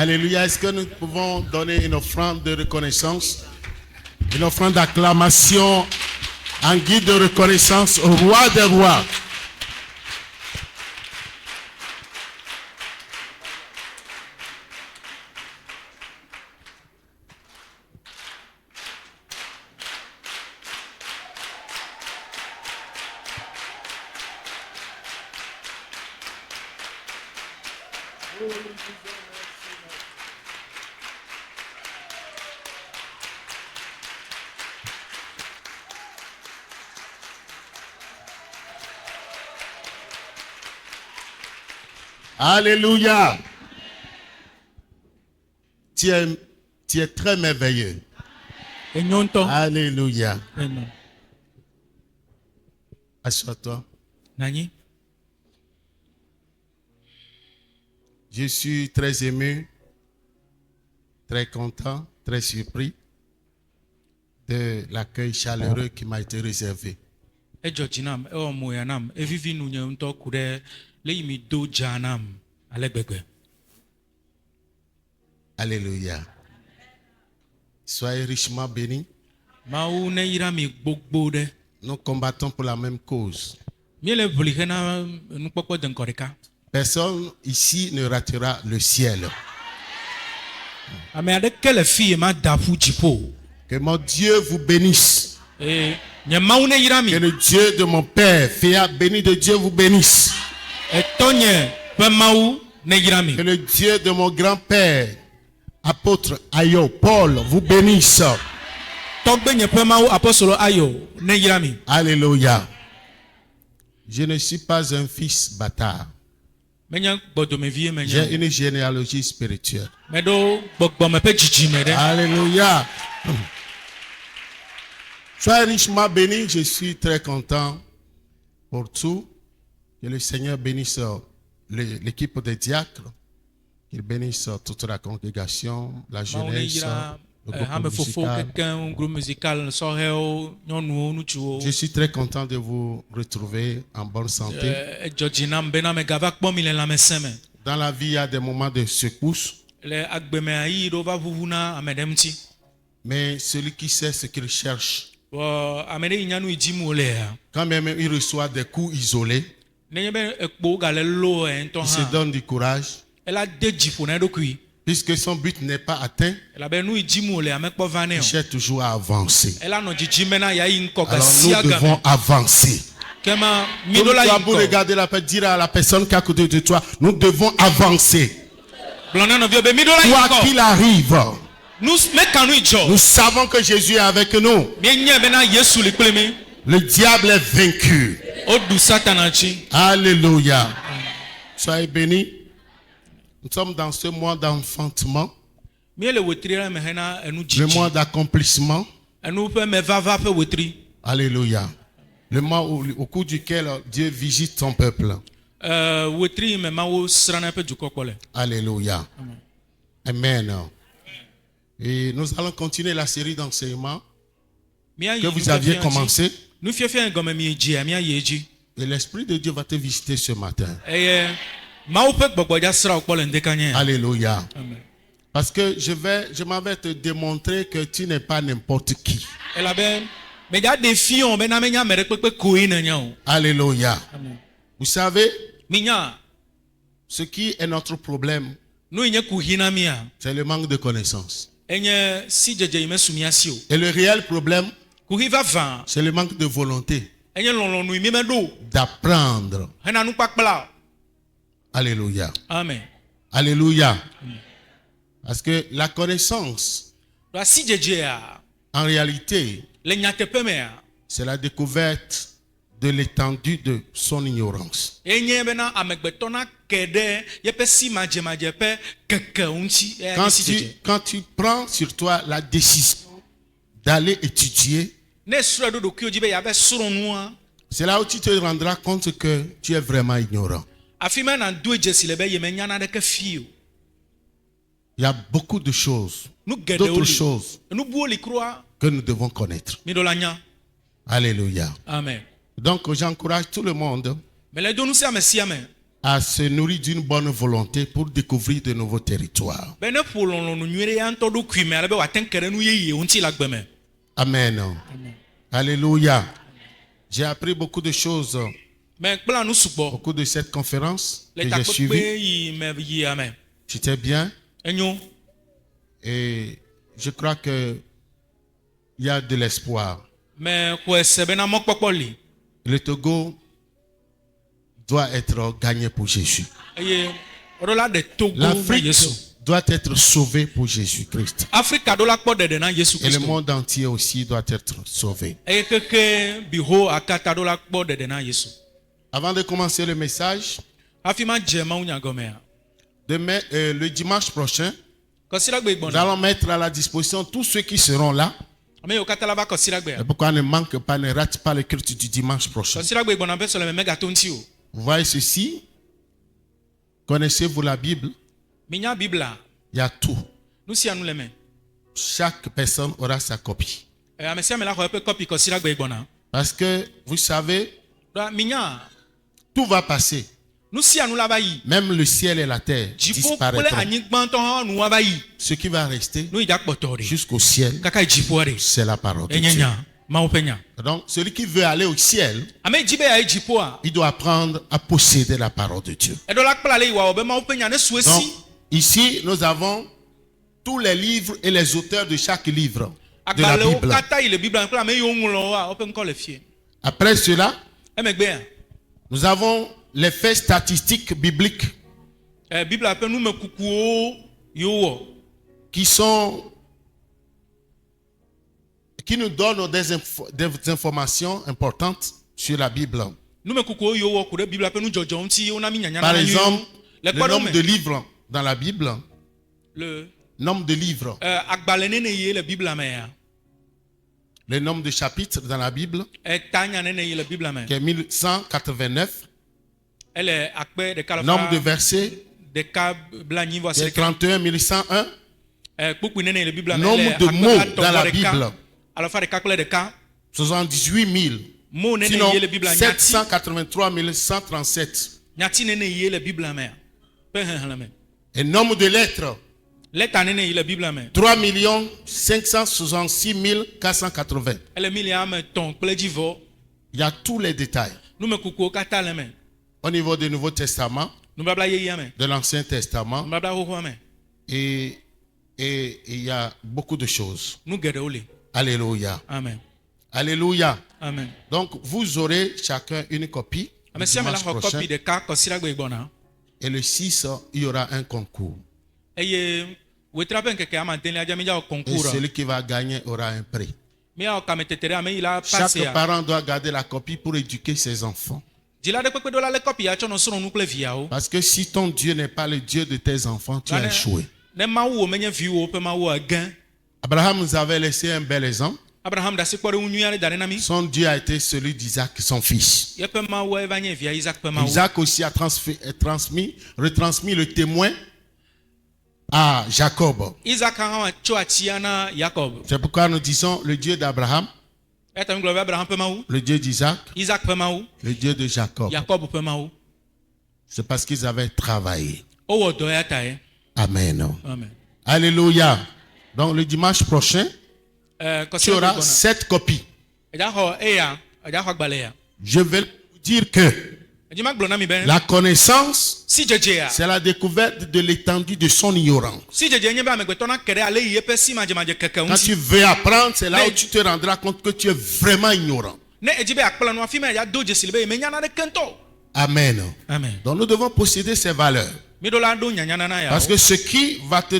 Alléluia. Est-ce que nous pouvons donner une offrande de reconnaissance, une offrande d'acclamation en guide de reconnaissance au roi des rois? Alléluia. Tu es très merveilleux. Alléluia. Assois-toi. Nani? Je suis très ému, très content, très surpris de l'accueil chaleureux qui m'a été réservé. Alléluia. Soyez richement bénis. Nous combattons pour la même cause. Personne ici ne ratera le ciel. Que mon Dieu vous bénisse. Que le Dieu de mon Père, Féa, béni de Dieu, vous bénisse. Que le Dieu de mon grand-père, apôtre Ayo, Paul, vous bénisse. Alléluia. Je ne suis pas un fils bâtard. J'ai une généalogie spirituelle. Alléluia. Soyez richement bénis. Je suis très content pour tout. Que le Seigneur bénisse l'équipe des diacres. Qu'il bénisse toute la congrégation, la jeunesse, le groupe musical. Je suis très content de vous retrouver en bonne santé. Dans la vie, il y a des moments de secousse. Mais celui qui sait ce qu'il cherche, quand même il reçoit des coups isolés, il se donne du courage. Puisque son but n'est pas atteint, il cherche toujours à avancer. Alors nous devons avancer. Vous regardez la personne, dire à la personne qui est à côté de toi, nous devons avancer. Quoi qu'il arrive, nous savons que Jésus est avec nous. Le diable est vaincu. Alléluia. Soyez bénis. Nous sommes dans ce mois d'enfantement, le mois d'accomplissement. Alléluia. Le mois au cours duquel Dieu visite son peuple. Alléluia. Amen. Et nous allons continuer la série d'enseignements que vous aviez commencé. Et l'Esprit de Dieu va te visiter ce matin. Alléluia. Parce que je m'en vais te démontrer que tu n'es pas n'importe qui. Alléluia. Vous savez, ce qui est notre problème, c'est le manque de connaissance. Et le réel problème, c'est le manque de volonté d'apprendre. Alléluia. Amen. Alléluia. Parce que la connaissance, en réalité, c'est la découverte de l'étendue de son ignorance. Quand tu prends sur toi la décision d'aller étudier, c'est là où tu te rendras compte que tu es vraiment ignorant. Il y a beaucoup de choses, d'autres choses que nous devons connaître. Alléluia. Amen. Donc j'encourage tout le monde à se nourrir d'une bonne volonté pour découvrir de nouveaux territoires. Amen. Alléluia. J'ai appris beaucoup de choses au cours de cette conférence que j'ai suivie. J'étais bien. Et je crois qu'il y a de l'espoir. Le Togo doit être gagné pour Jésus. L'Afrique doit être sauvée pour Jésus-Christ. Et le monde entier aussi doit être sauvé. Avant de commencer le message, demain, le dimanche prochain, nous allons mettre à la disposition tous ceux qui seront là. Et pourquoi ne manque pas, ne rate pas le culte du dimanche prochain. Vous voyez ceci? Connaissez-vous la Bible? Il y a tout. Chaque personne aura sa copie. Parce que vous savez, tout va passer. Même le ciel et la terre disparaîtront. Ce qui va rester jusqu'au ciel, c'est la parole de Dieu. Donc, celui qui veut aller au ciel, il doit apprendre à posséder la parole de Dieu. Donc, ici, nous avons tous les livres et les auteurs de chaque livre de la Bible. Après cela, nous avons les faits statistiques bibliques qui nous donnent des informations importantes sur la Bible. Par exemple, le nombre de livres dans la Bible. Le nombre de livres. Le nombre de chapitres dans la Bible. Qui est 1189. Nombre de versets. Qui est 31 1101. Nombre de mots dans la Bible. 78 000. Sinon, 783 137. Et nombre de lettres. 3 566 480. Il y a tous les détails. Au niveau du Nouveau Testament, de l'Ancien Testament, et il y a beaucoup de choses. Alléluia. Amen. Alléluia. Amen. Donc, vous aurez chacun une copie. Et le 6, il y aura un concours. Et celui qui va gagner aura un prix. Chaque parent doit garder la copie pour éduquer ses enfants. Parce que si ton Dieu n'est pas le Dieu de tes enfants, tu as échoué. Abraham nous avait laissé un bel exemple. Son Dieu a été celui d'Isaac, son fils. Isaac aussi a retransmis le témoin à Jacob. C'est pourquoi nous disons le Dieu d'Abraham, le Dieu d'Isaac, le Dieu de Jacob. C'est parce qu'ils avaient travaillé. Amen. Amen. Alléluia. Donc le dimanche prochain, tu auras 7 copies. Je vais vous dire que la connaissance, c'est la découverte de l'étendue de son ignorance. Quand tu veux apprendre, c'est là où tu te rendras compte que tu es vraiment ignorant. Amen. Amen. Donc nous devons posséder ces valeurs. Parce que ce qui va te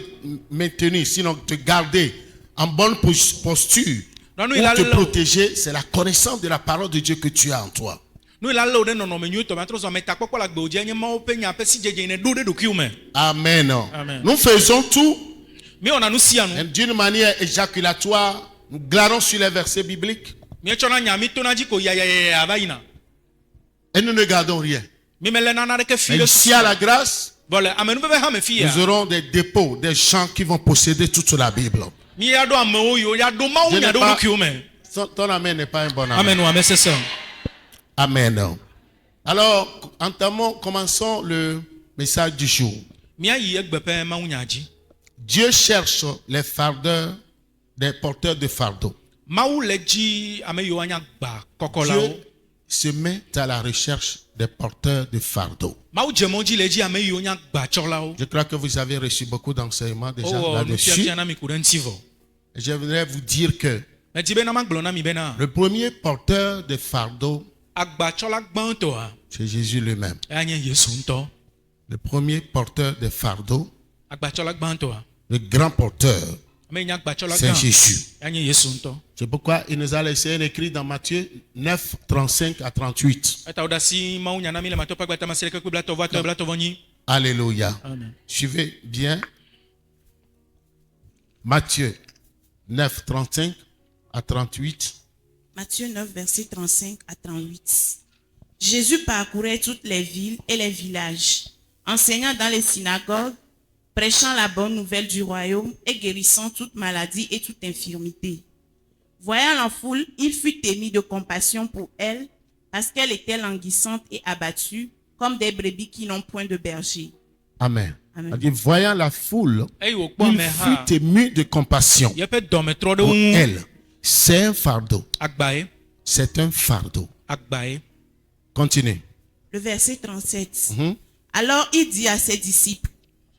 maintenir, sinon te garder en bonne posture pour te protéger, c'est la connaissance de la parole de Dieu que tu as en toi. Amen. Amen. Nous faisons tout d'une manière éjaculatoire. Nous glanons sur les versets bibliques. Et nous ne gardons rien. Mais ici à la grâce, nous aurons des dépôts, des gens qui vont posséder toute la Bible. Ton amen n'est pas un bon amen. Amen. Alors, commençons le message du jour. Dieu cherche les fardeurs, des porteurs de fardeaux. Dieu se met à la recherche des porteurs de fardeaux. Je crois que vous avez reçu beaucoup d'enseignements déjà là-dessus. Je voudrais vous dire que le premier porteur de fardeaux, c'est Jésus lui-même. Le premier porteur de fardeaux, le grand porteur, c'est Jésus. C'est pourquoi il nous a laissé un écrit dans Matthieu 9, 35 à 38. Alléluia. Amen. Suivez bien. Matthieu 9, 35 à 38. Matthieu 9, verset 35 à 38. Jésus parcourait toutes les villes et les villages, enseignant dans les synagogues, prêchant la bonne nouvelle du royaume et guérissant toute maladie et toute infirmité. Voyant la foule, il fut ému de compassion pour elle, parce qu'elle était languissante et abattue, comme des brebis qui n'ont point de berger. Amen. Amen. Voyant la foule, il fut ému de compassion pour elle. C'est un fardeau. C'est un fardeau. Continue. Le verset 37. Alors il dit à ses disciples,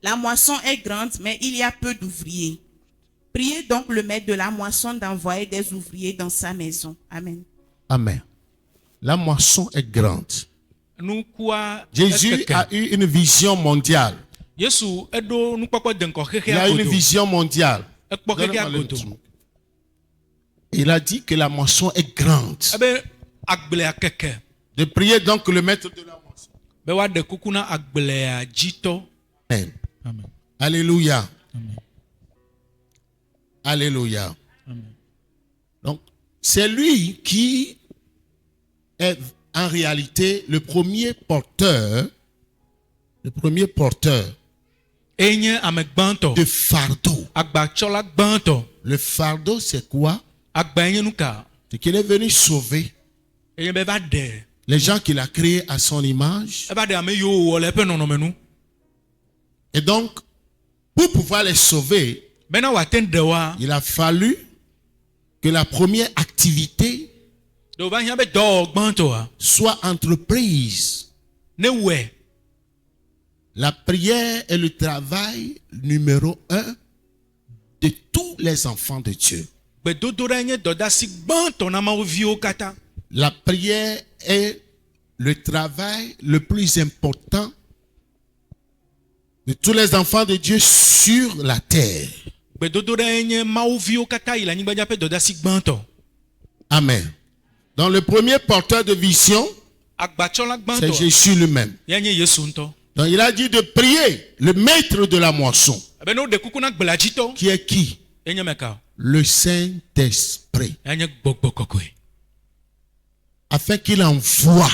la moisson est grande, mais il y a peu d'ouvriers. Priez donc le maître de la moisson d'envoyer des ouvriers dans sa maison. Amen. Amen. La moisson est grande. Jésus a eu une vision mondiale. Il a une vision mondiale. Il a dit que la moisson est grande. De prier donc le maître de la moisson. Amen. Amen. Alléluia. Amen. Alléluia. Amen. Donc, c'est lui qui est en réalité le premier porteur de fardeau. Le fardeau, c'est quoi? C'est qu'il est venu sauver les gens qu'il a créés à son image. Et donc, pour pouvoir les sauver, il a fallu que la première activité soit entreprise. La prière est le travail numéro 1 de tous les enfants de Dieu. La prière est le travail le plus important de tous les enfants de Dieu sur la terre. Amen. Donc le premier porteur de vision, c'est Jésus lui-même. Donc il a dit de prier le maître de la moisson. Qui est qui? Le Saint-Esprit. Afin qu'il envoie.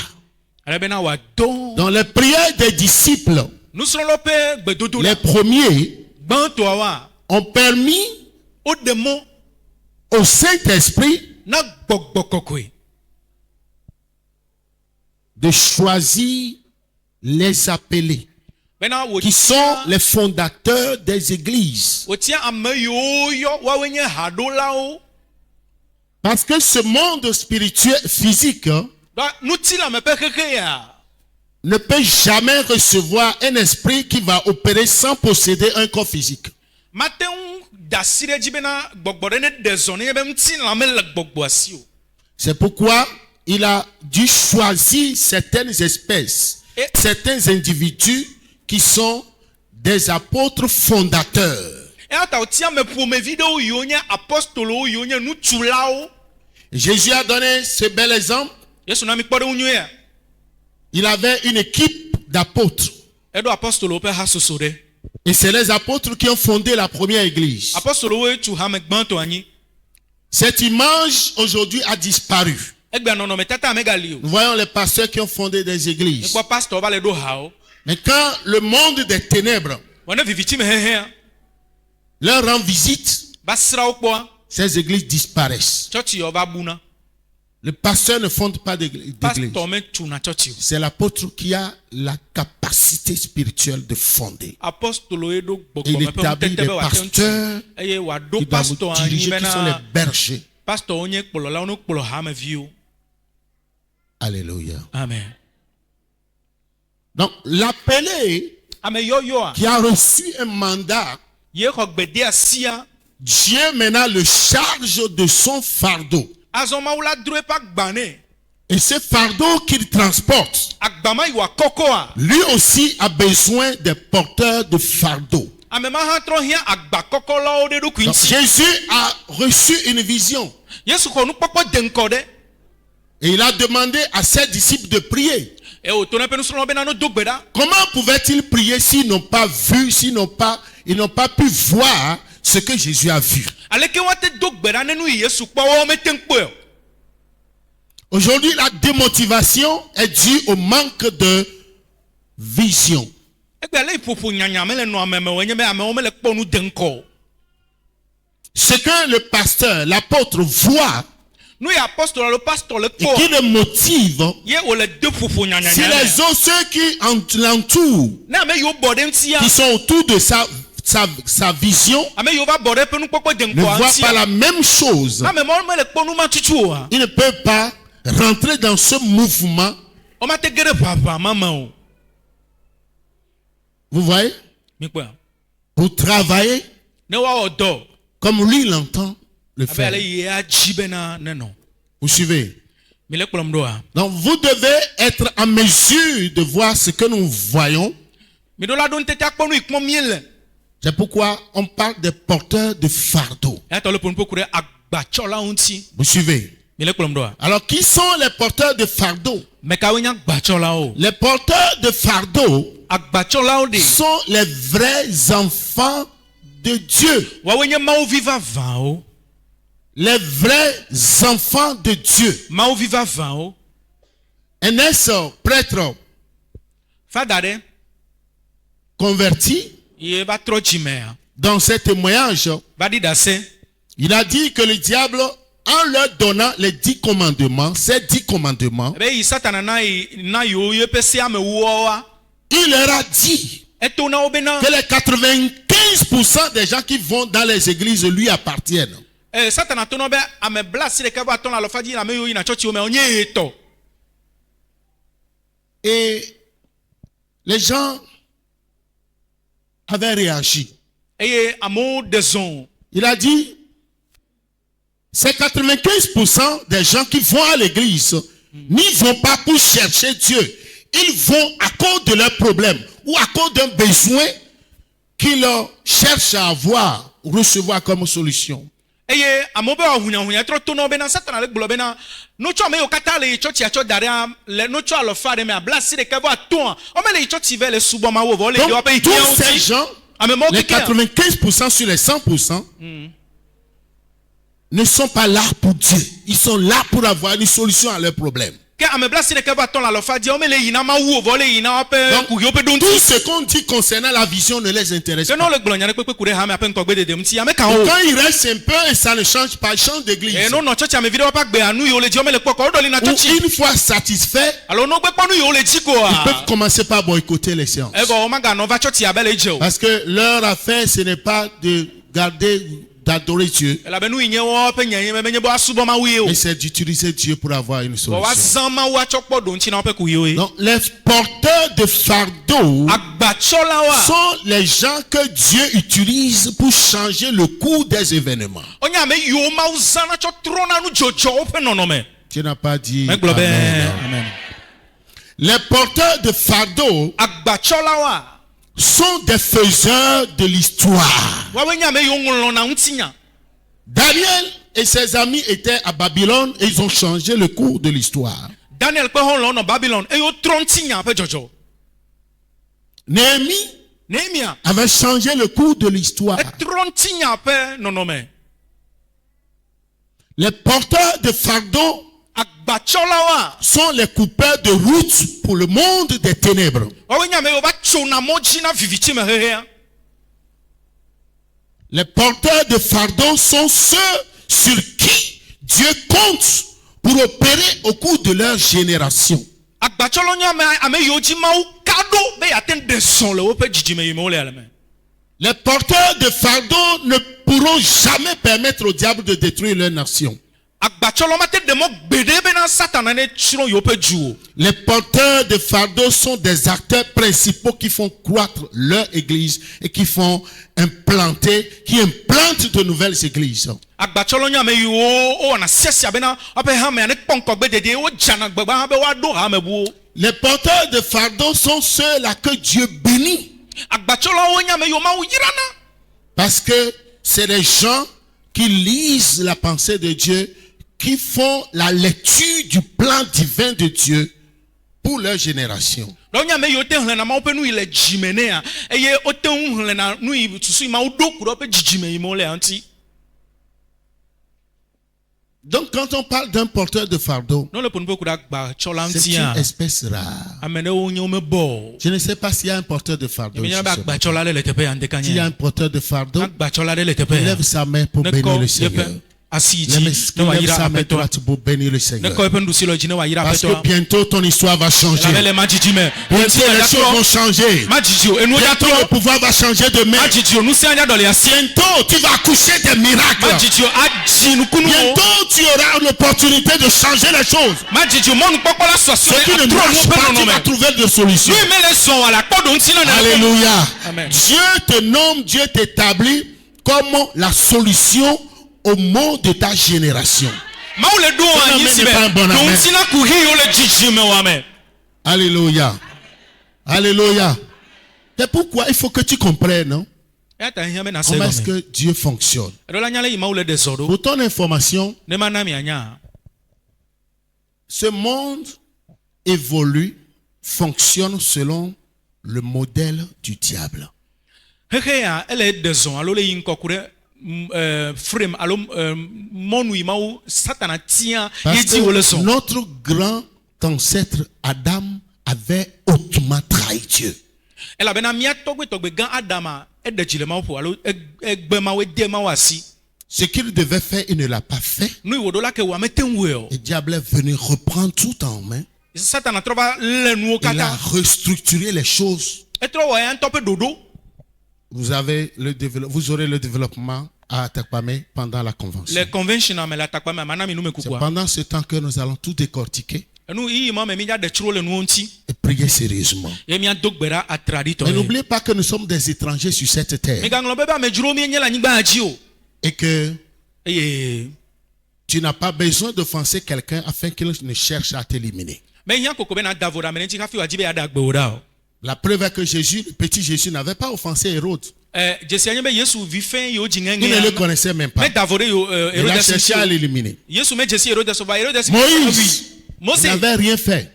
Dans les prières des disciples, les premiers ont permis au Saint-Esprit de choisir les appelés, qui sont les fondateurs des églises. Parce que ce monde spirituel, physique, ne peut jamais recevoir un esprit qui va opérer sans posséder un corps physique. C'est pourquoi il a dû choisir certaines espèces, certains individus qui sont des apôtres fondateurs. Jésus a donné ce bel exemple. Il avait une équipe d'apôtres. Et c'est les apôtres qui ont fondé la première église. Cette image aujourd'hui a disparu. Nous voyons les pasteurs qui ont fondé des églises. Mais quand le monde des ténèbres leur rend visite, ces églises disparaissent. Le pasteur ne fonde pas d'église. C'est l'apôtre qui a la capacité spirituelle de fonder. Il établit des pasteurs qui doivent vous diriger, qui sont les bergers. Alléluia. Amen. Donc l'appelé qui a reçu un mandat, Dieu maintenant le charge de son fardeau. Et ce fardeau qu'il transporte, lui aussi a besoin des porteurs de fardeau. Donc, Jésus a reçu une vision. Et il a demandé à ses disciples de prier. Comment pouvaient-ils prier s'ils n'ont pas vu, ils n'ont pas pu voir ce que Jésus a vu? Aujourd'hui, la démotivation est due au manque de vision. Ce que le pasteur, l'apôtre voit et qui le motive, si les autres, ceux qui l'entourent, qui sont autour de sa vision, ne voient pas la même chose, ils ne peuvent pas rentrer dans ce mouvement. Vous voyez? Pour travailler comme lui l'entend le faire. Vous suivez? Donc vous devez être en mesure de voir ce que nous voyons. C'est pourquoi on parle des porteurs de fardeau. Vous suivez? Alors qui sont les porteurs de fardeau? Les porteurs de fardeau sont les vrais enfants de Dieu. Les vrais enfants de Dieu. Un prêtre converti, dans ce témoignage, il a dit que le diable, en leur donnant les 10 commandements, ces 10 commandements, il leur a dit que les 95% des gens qui vont dans les églises lui appartiennent. Et les gens avaient réagi. Il a dit, ces 95% des gens qui vont à l'église n'y vont pas pour chercher Dieu. Ils vont à cause de leurs problèmes ou à cause d'un besoin qu'ils cherchent à avoir ou recevoir comme solution. Donc, tous ces gens, les 95% sur les 100%, ne sont pas là pour Dieu. Ils sont là pour avoir une solution à leurs problèmes. Donc, tout ce qu'on dit concernant la vision ne les intéresse pas. Et quand ils restent un peu et ça ne change pas, ils changent d'église. Ou une fois satisfaits, ils peuvent commencer par boycotter les séances. Parce que leur affaire, ce n'est pas de garder, d'adorer Dieu, et c'est d'utiliser Dieu pour avoir une solution. Donc les porteurs de fardeau sont les gens que Dieu utilise pour changer le cours des événements. Tu n'as pas dit Amen. Les porteurs de fardeau sont des faiseurs de l'histoire. Daniel et ses amis étaient à Babylone et ils ont changé le cours de l'histoire. Néhémie avait changé le cours de l'histoire. Les porteurs de fardeau sont les coupeurs de route pour le monde des ténèbres. Les porteurs de fardeau sont ceux sur qui Dieu compte pour opérer au cours de leur génération. Les porteurs de fardeau ne pourront jamais permettre au diable de détruire leur nation. Les porteurs de fardeau sont des acteurs principaux qui font croître leur église et qui font implantent de nouvelles églises. Les porteurs de fardeau sont ceux-là que Dieu bénit. Parce que c'est les gens qui lisent la pensée de Dieu, qui font la lecture du plan divin de Dieu pour leur génération. Donc quand on parle d'un porteur de fardeau, c'est une espèce rare. Je ne sais pas s'il y a un porteur de fardeau. S'il y a un porteur de fardeau, il lève sa main pour bénir le Seigneur. Lève sa main pour bénir le Seigneur. Parce que bientôt ton histoire va changer. Bientôt les choses vont changer. Bientôt le pouvoir va changer de main. Bientôt tu vas accoucher des miracles. Bientôt tu auras l'opportunité de changer les choses. Ce qui ne marche pas, tu vas trouver des solutions. Alléluia. Dieu te nomme, Dieu t'établit comme la solution au mot de ta génération. Alléluia. Alléluia. C'est pourquoi il faut que tu comprennes, non? Comment est-ce que Dieu fonctionne? Pour ton information, ce monde évolue, fonctionne selon le modèle du diable. Parce que notre grand ancêtre Adam avait hautement trahi Dieu. Ce qu'il devait faire, il ne l'a pas fait. Le diable est venu reprendre tout en main. Il a restructuré les choses. Vous aurez le développement à Atakpame pendant la convention. C'est pendant ce temps que nous allons tout décortiquer et prier sérieusement. Mais n'oubliez pas que nous sommes des étrangers sur cette terre. Et que tu n'as pas besoin d'offenser quelqu'un afin qu'il ne cherche à t'éliminer. La preuve est que Jésus, le petit Jésus, n'avait pas offensé Hérode. Il ne le connaissait même pas. Il a cherché à l'éliminer. Moïse n'avait rien fait.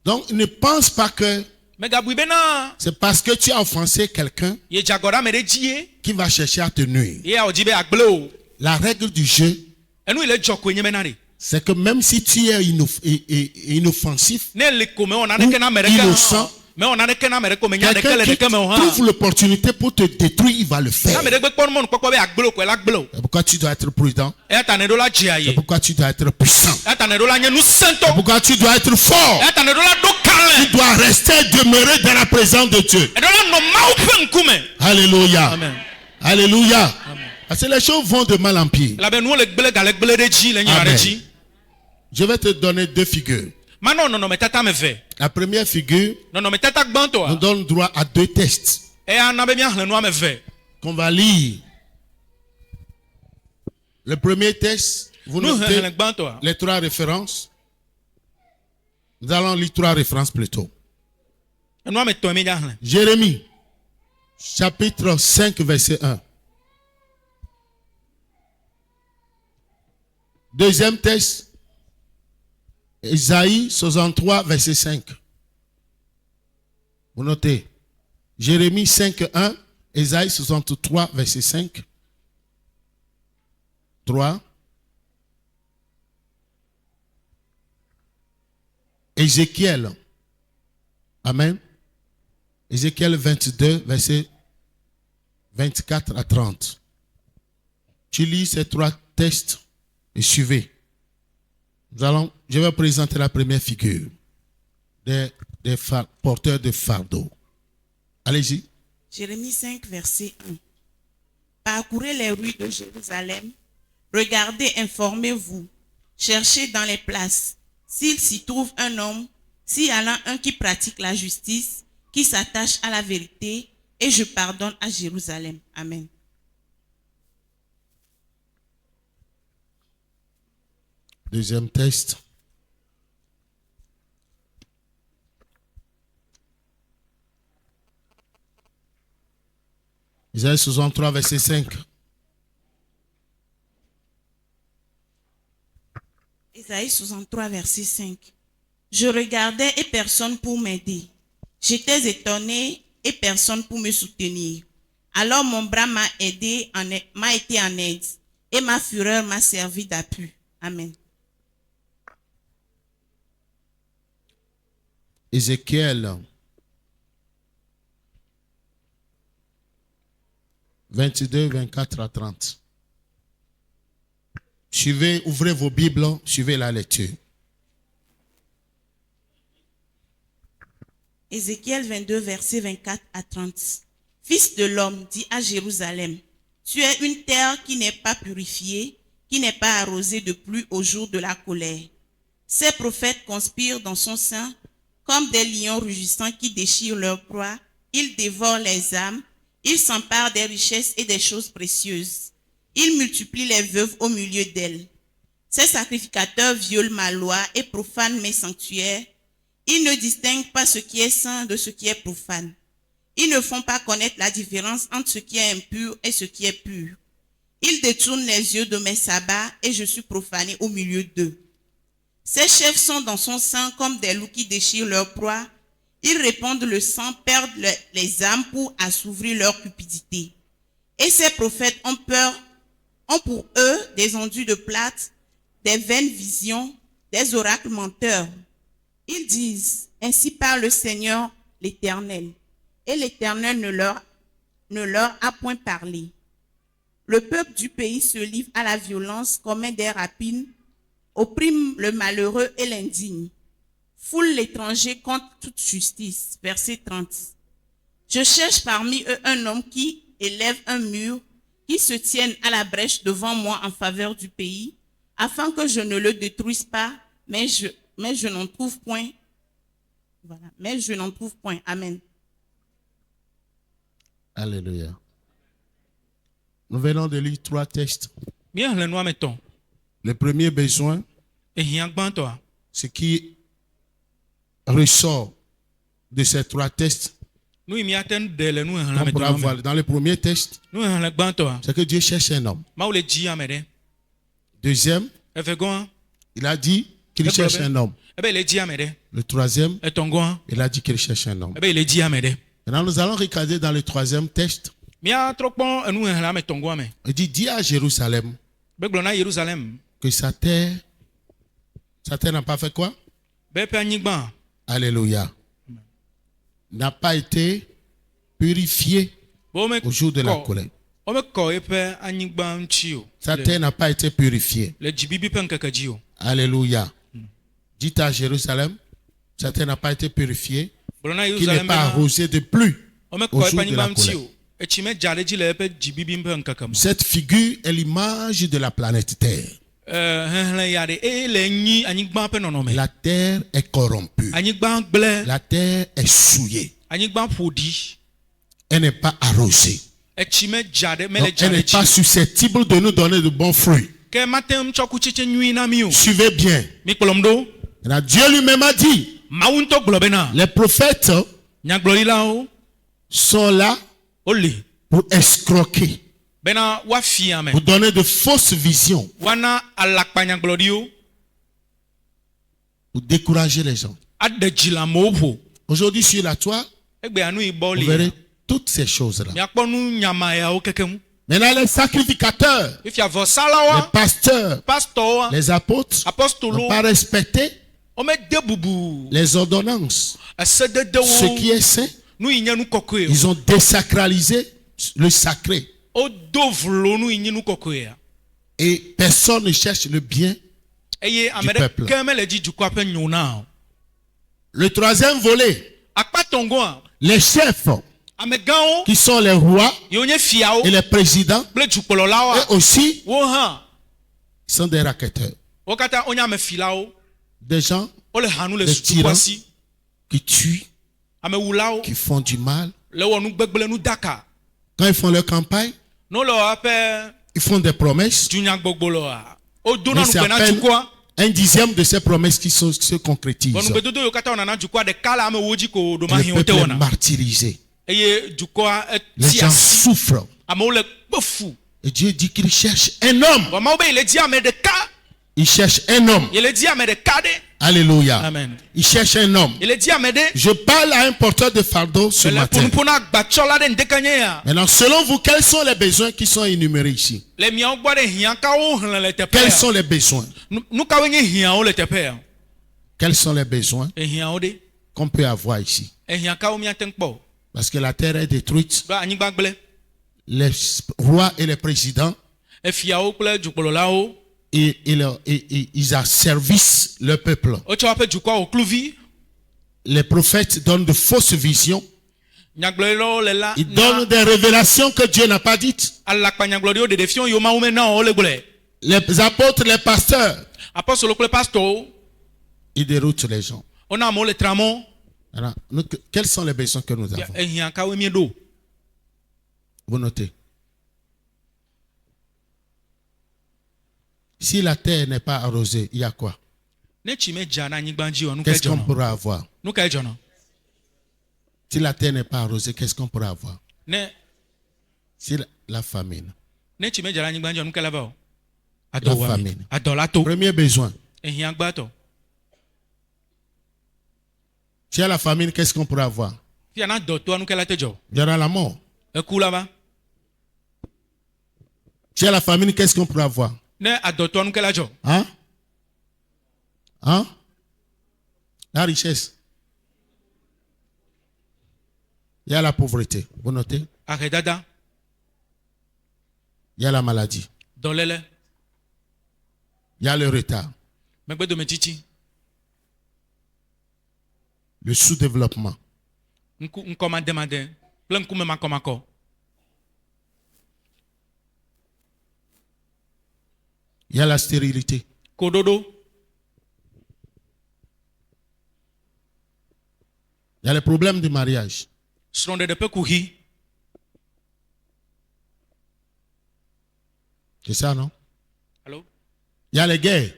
Donc il ne pense pas que c'est parce que tu as offensé quelqu'un qui va chercher à te nuire. La règle du jeu, c'est que même si tu es inoffensif ou innocent, quelqu'un qui trouve l'opportunité pour te détruire, il va le faire. C'est pourquoi tu dois être prudent. C'est pourquoi tu dois être puissant. C'est pourquoi tu dois être fort. Tu dois rester demeuré dans la présence de Dieu. Alléluia. Amen. Alléluia. Amen. Parce que les choses vont de mal en pire. Amen. Je vais te donner deux figures. La première figure nous donne droit à deux tests qu'on va lire. Le premier test, vous notez les trois références. Nous allons lire trois références plutôt. Jérémie, chapitre 5, verset 1. Deuxième test, Isaïe 63, verset 5. Vous notez. Jérémie 5, 1. Isaïe 63, verset 5. 3. Ézéchiel. Amen. Ézéchiel 22, verset 24 à 30. Tu lis ces trois textes Et suivez. Je vais présenter la première figure des porteurs de fardeau. Allez-y. Jérémie 5, verset 1. Parcourez les rues de Jérusalem, regardez, informez-vous, cherchez dans les places, s'il s'y trouve un homme, s'il y en a un qui pratique la justice, qui s'attache à la vérité, et je pardonne à Jérusalem. Amen. Deuxième texte. Isaïe 63, verset 5. Isaïe 63, verset 5. Je regardais et personne pour m'aider. J'étais étonné et personne pour me soutenir. Alors mon bras m'a été en aide et ma fureur m'a servi d'appui. Amen. Ézéchiel 22, 24 à 30. Suivez, ouvrez vos Bibles, suivez la lecture. Ézéchiel 22, verset 24 à 30. Fils de l'homme, dis à Jérusalem, tu es une terre qui n'est pas purifiée, qui n'est pas arrosée de pluie au jour de la colère. Ces prophètes conspirent dans son sein comme des lions rugissants qui déchirent leur proie. Ils dévorent les âmes, ils s'emparent des richesses et des choses précieuses. Ils multiplient les veuves au milieu d'elles. Ces sacrificateurs violent ma loi et profanent mes sanctuaires. Ils ne distinguent pas ce qui est saint de ce qui est profane. Ils ne font pas connaître la différence entre ce qui est impur et ce qui est pur. Ils détournent les yeux de mes sabbats et je suis profané au milieu d'eux. Ces chefs sont dans son sein comme des loups qui déchirent leur proie. Ils répandent le sang, perdent les âmes pour assouvir leur cupidité. Et ces prophètes ont pour eux des enduits de plate, des vaines visions, des oracles menteurs. Ils disent, ainsi parle le Seigneur l'Éternel. Et l'Éternel ne leur a point parlé. Le peuple du pays se livre à la violence, commet des rapines, opprime le malheureux et l'indigne, foule l'étranger contre toute justice. Verset 30. Je cherche parmi eux un homme qui élève un mur, qui se tienne à la brèche devant moi en faveur du pays, afin que je ne le détruise pas, mais je n'en trouve point. Voilà, mais je n'en trouve point. Amen. Alléluia. Nous venons de lire 3 textes. Le premier besoin, ce qui ressort de ces 3 textes, on pourra voir dans le premier texte, c'est que Dieu cherche un homme. Deuxième, il a dit qu'il cherche un homme. Le troisième, il a dit qu'il cherche un homme. Maintenant, nous allons regarder dans le troisième texte. Il dit, dis à Jérusalem que sa terre n'a pas fait quoi? Alléluia. N'a pas été purifiée au jour de la colère. Sa terre n'a pas été purifiée. Alléluia. Dites à Jérusalem, sa terre n'a pas été purifiée, qu'il n'est pas arrosé de pluie au jour de la colère. Cette figure est l'image de la planète Terre. La terre est corrompue. La terre est souillée. Elle n'est pas arrosée. Donc, elle n'est pas susceptible de nous donner de bons fruits. Suivez bien. Dieu lui-même a dit, les prophètes sont là pour escroquer, pour donner de fausses visions, pour décourager les gens. Aujourd'hui sur la toile, vous verrez toutes ces choses-là. Maintenant, les sacrificateurs, les pasteurs, les apôtres n'ont pas respecté les ordonnances. Ce qui est saint, ils ont désacralisé le sacré. Et personne ne cherche le bien du peuple. Le troisième volet, les chefs qui sont les rois et les présidents et aussi sont des racketeurs. Des gens, des tyrans qui tuent, qui font du mal. Quand ils font leur campagne, ils font des promesses. Mais c'est à peine un dixième de ces promesses qui se concrétisent. Le peuple est martyrisé. Les gens souffrent. Et Dieu dit qu'il cherche un homme. Il cherche un homme. Alléluia. Amen. Il cherche un homme. Je parle à un porteur de fardeau ce matin. Maintenant, selon vous, quels sont les besoins qui sont énumérés ici? Quels sont les besoins? Quels sont les besoins qu'on peut avoir ici? Parce que la terre est détruite. Les rois et les présidents, ils asservissent le peuple. Les prophètes donnent de fausses visions. Ils donnent des révélations que Dieu n'a pas dites. Les apôtres, les pasteurs, ils déroutent les gens. Alors, quels sont les besoins que nous avons? Vous notez. Si la terre n'est pas arrosée, il y a quoi? Qu'est-ce qu'on pourra avoir? Si la terre n'est pas arrosée, qu'est-ce qu'on pourra avoir? Si la famine. La famine. Premier besoin. Si il y a la famine, qu'est-ce qu'on pourra avoir? Il y aura la mort. Si il y a la famine, qu'est-ce qu'on pourra avoir? Hein? Hein? La richesse. Il y a la pauvreté. Vous notez? Il y a la maladie. Il y a le retard. Le sous-développement. Il y a la stérilité. Il y a les problèmes du mariage. C'est ça, non? Allô? Il y a les guerres.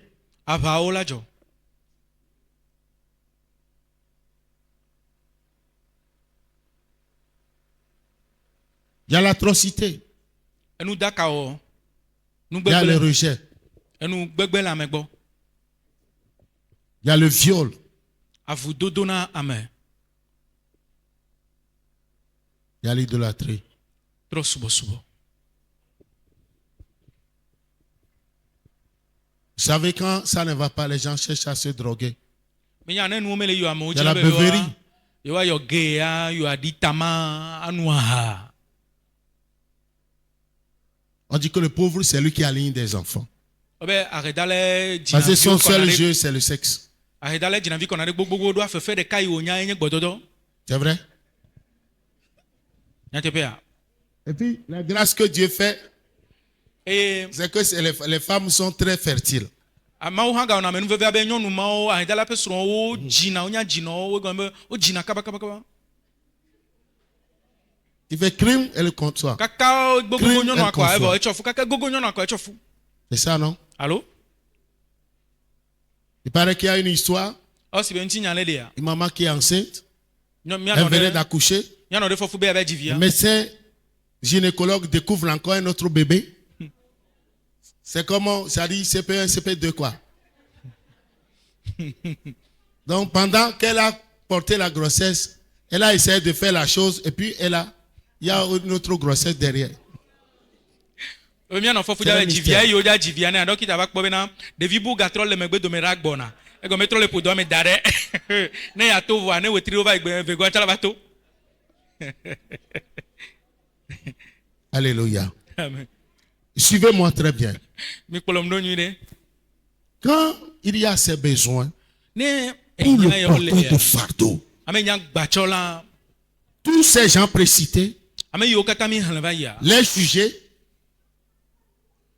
Il y a l'atrocité. Il y a le rejet. Il y a le viol. Il y a l'idolâtrie. Vous savez, quand ça ne va pas, les gens cherchent à se droguer. Il y a la beuverie. On dit que le pauvre, c'est lui qui aligne des enfants. Parce que son seul jeu, c'est le sexe. C'est vrai? Et puis, la grâce que Dieu fait, c'est que les femmes sont très fertiles. Il fait crime et le comptoir. C'est ça, non? Allô? Il paraît qu'il y a une histoire. Une maman qui est enceinte. Elle venait d'accoucher. Le médecin gynécologue découvre encore un autre bébé. C'est comment, ça dit CP1, CP2 quoi. Donc pendant qu'elle a porté la grossesse, elle a essayé de faire la chose et puis il y a une autre grossesse derrière. C'est un mystère. Alléluia. Suivez-moi très bien. Quand il y a ces besoins pour le porteur de fardeau, tous ces gens précités, les juger,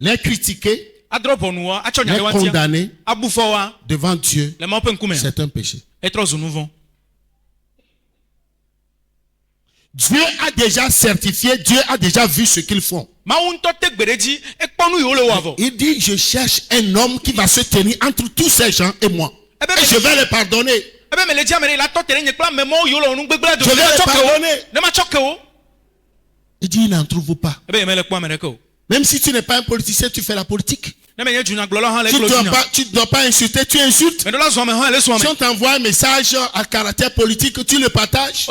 les critiquer, les condamner devant Dieu, c'est un péché. Dieu a déjà certifié, Dieu a déjà vu ce qu'ils font. Il dit, je cherche un homme qui va se tenir entre tous ces gens et moi. Et je vais les pardonner. Je vais les pardonner. Il dit, il n'en trouve pas. Même si tu n'es pas un politicien, tu fais la politique. Tu ne dois pas insulter, tu insultes. Si on t'envoie un message à caractère politique, tu le partages.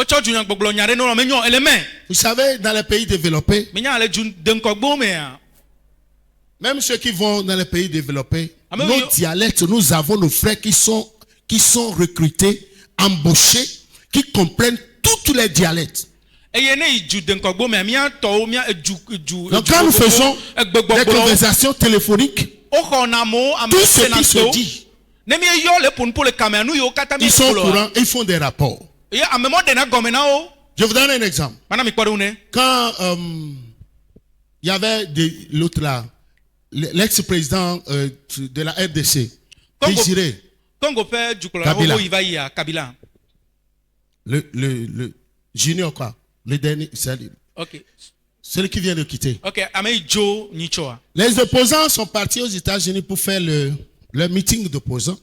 Vous savez, dans les pays développés, même ceux qui vont dans les pays développés, nos dialectes, nous avons nos frères qui sont recrutés, embauchés, qui comprennent tous les dialectes. Donc quand nous faisons des conversations téléphonique, tout ce qui se dit, ils sont au courant, ils font des rapports. Je vous donne un exemple. Quand il y avait l'autre là, l'ex-président de la RDC, Désiré Kabila, le junior quoi, le dernier, celui qui vient de quitter. Les opposants sont partis aux États-Unis pour faire le meeting d'opposants.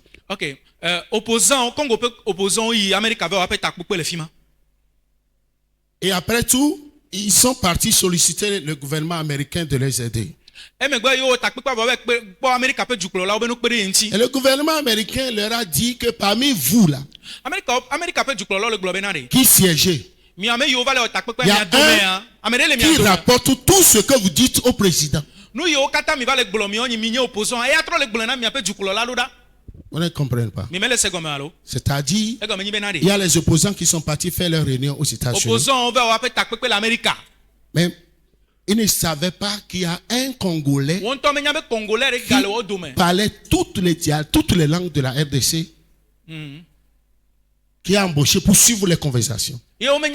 Et après tout, ils sont partis solliciter le gouvernement américain de les aider. Et le gouvernement américain leur a dit que parmi vous là, qui siégez, il y a un qui rapporte tout ce que vous dites au président. Vous ne comprenez pas. C'est-à-dire, il y a les opposants qui sont partis faire leur réunion aux États-Unis. Mais ils ne savaient pas qu'il y a un Congolais qui parlait toutes les langues de la RDC, qui est embauché pour suivre les conversations. C'est lui qui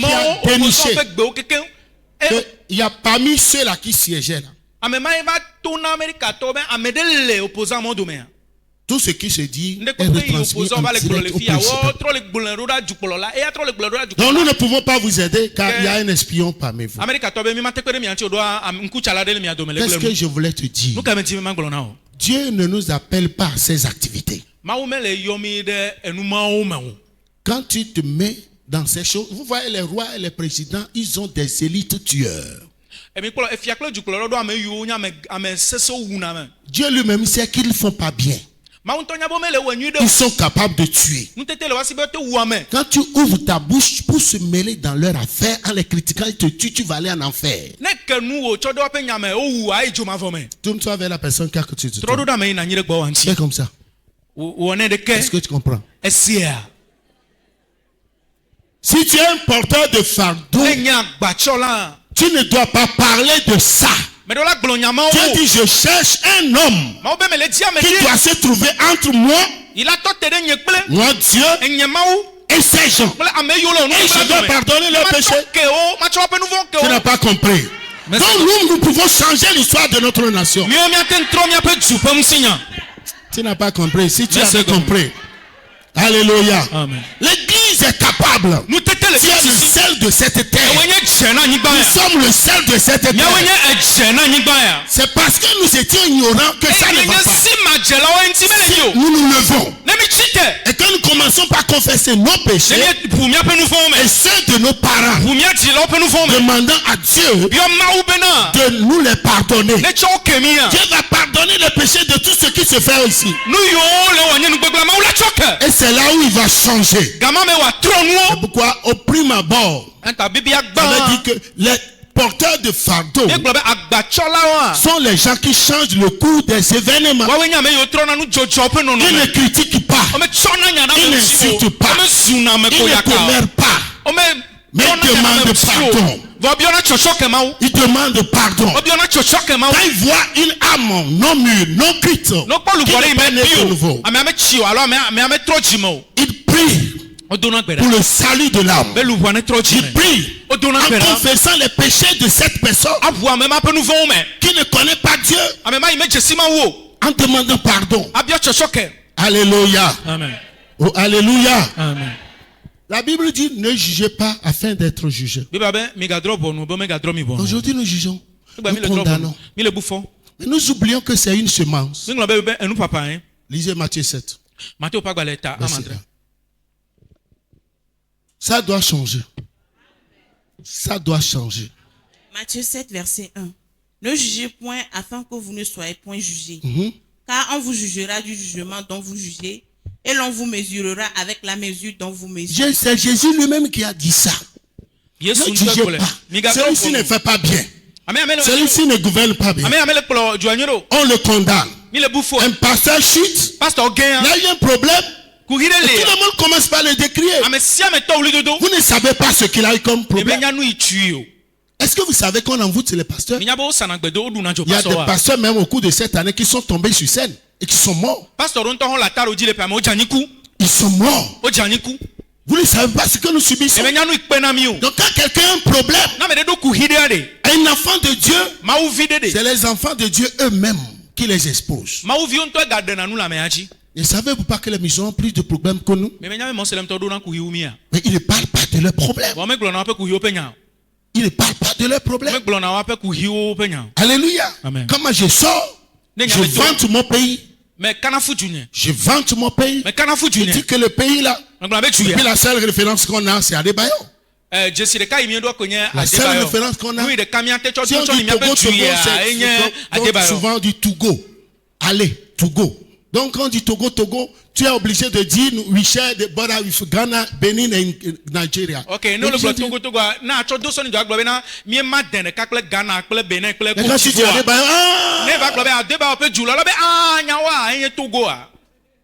a déniché qu'il y a parmi ceux-là qui siégeaient là. Tout ce qui se dit est retransmis en direct au président. Donc nous ne pouvons pas vous aider car il y a un espion parmi vous. Qu'est-ce que je voulais te dire? Dieu ne nous appelle pas à ses activités. Quand tu te mets dans ces choses, vous voyez les rois et les présidents, ils ont des élites tueurs. Dieu lui-même sait qu'ils ne font pas bien. Ils sont capables de tuer. Quand tu ouvres ta bouche pour se mêler dans leur affaire en les critiquant, ils te tuent, tu vas aller en enfer. Tourne-toi vers la personne car que tu te tournes. C'est comme ça. Est-ce que tu comprends? Si tu es un porteur de fardeau, tu ne dois pas parler de ça. Dieu dit, je cherche un homme qui doit se trouver entre moi, Dieu, et ces gens. Et je dois pardonner leurs péchés. Tu n'as pas compris. Donc nous pouvons changer l'histoire de notre nation. Tu n'as pas compris. Si tu avais compris. Alléluia. L'église est capable. Tu es le sel de cette terre. Nous sommes le sel de cette terre. C'est parce que nous étions ignorants que ça ne va pas. Si nous nous levons et que nous commençons par confesser nos péchés et ceux de nos parents, demandant à Dieu de nous les pardonner, Dieu va pardonner les péchés de tout ce qui se fait ici. Et c'est là où il va changer. C'est pourquoi au prime abord, ça veut dire que les porteurs de fardeau sont les gens qui changent le cours des événements. Ils ne critiquent pas, ils n'insultent pas, ils ne tolèrent pas, mais demandent pardon. Il demande pardon. Quand il voit une âme non mûre, non cuite, qui n'est pas née de nouveau, il prie pour le salut de l'âme. Il prie en confessant les péchés de cette personne qui ne connaît pas Dieu, en demandant pardon. Alléluia. Amen. Oh, alléluia. Amen. La Bible dit ne jugez pas afin d'être jugé. Aujourd'hui nous jugeons, nous condamnons. Mais nous oublions que c'est une semence. Lisez Matthieu 7. Ça doit changer. Ça doit changer. Matthieu 7, verset 1. Ne jugez point afin que vous ne soyez point jugés. Car on vous jugera du jugement dont vous jugez, et l'on vous mesurera avec la mesure dont vous mesurez. C'est Jésus lui-même qui a dit ça. Ne jugez pas. Celui-ci ne fait pas bien. Celui-ci ne gouverne pas bien. On le condamne. Un pasteur chute. Il a eu un problème. Et tout le monde commence par le décrier. Vous ne savez pas ce qu'il a eu comme problème. Est-ce que vous savez qu'on envoûte les pasteurs? Il y a des pasteurs même au cours de cette année qui sont tombés sur scène et qui sont morts. Ils sont morts. Vous ne savez pas ce que nous subissons. Donc quand quelqu'un a un problème, un enfant de Dieu, c'est les enfants de Dieu eux-mêmes qui les exposent. Ne savez-vous pas que les musulmans ont plus de problèmes que nous? Mais ils ne parlent pas de leurs problèmes. Ils ne parlent pas de leurs problèmes. Alléluia. Amen. Comment je sors, je vante mon pays. Je vante mon pays. Je dis que le pays là, depuis la seule référence qu'on a, c'est Adebayo. La seule référence qu'on a, si on dit Togo, c'est souvent du Togo. Allez, Togo. Donc quand on dit Togo, tu es obligé de dire we share the border with Ghana, Benin et Nigeria. Ok, nous le Togo, na cho do so ni agbo na mi ma den ka kle Ghana, kle Benin, kle Côte d'Ivoire. Ne va globe a deba pe julo lo be nyawa en Togo a.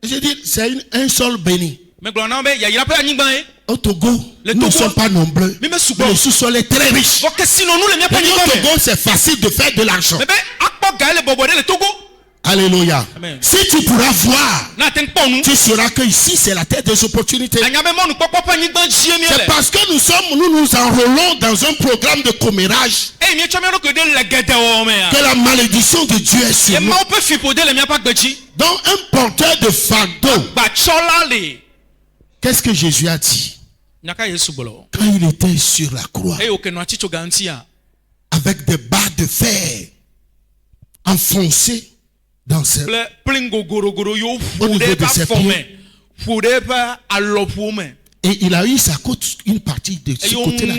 Je dis c'est un seul Bénin. Mais glona be ya pe anyigban e. Au Togo, nous ne sommes pas nombreux. Mais le sous-sol est très riche. Au Togo, c'est facile de faire de l'argent. Togo. Alléluia. Amen. Si tu pourras voir, tu sauras que ici c'est la terre des opportunités. C'est parce que nous nous enrôlons dans un programme de commérage que la malédiction de Dieu est sur nous. Donc un porteur de fardeau, qu'est-ce que Jésus a dit quand il était sur la croix avec des barres de fer enfoncées dans ses, au niveau de ses pieds. Et il a eu sa côte, une partie de ce côté-là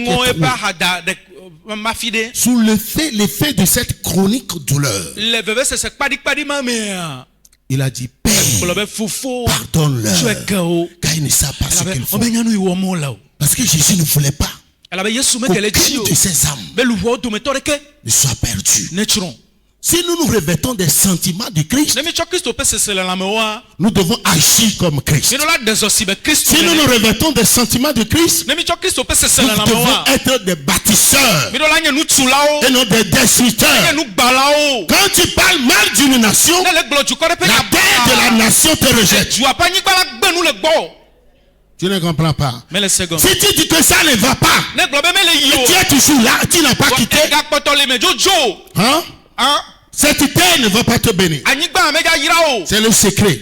sous l'effet de cette chronique douleur. Il a dit, Père, pardonne-leur, car ils ne savent pas ce qu'ils font. Parce que Jésus ne voulait pas qu'aucune de ces âmes ne soit perdue. Si nous nous revêtons des sentiments de Christ, nous devons agir comme Christ. Si nous nous revêtons des sentiments de Christ, nous devons être des bâtisseurs et non des destructeurs. Quand tu parles mal d'une nation, la terre de la nation te rejette. Tu ne comprends pas. Si tu dis que ça ne va pas, et tu es toujours là, tu n'as pas quitté. Hein? Cette terre ne va pas te bénir. C'est le secret.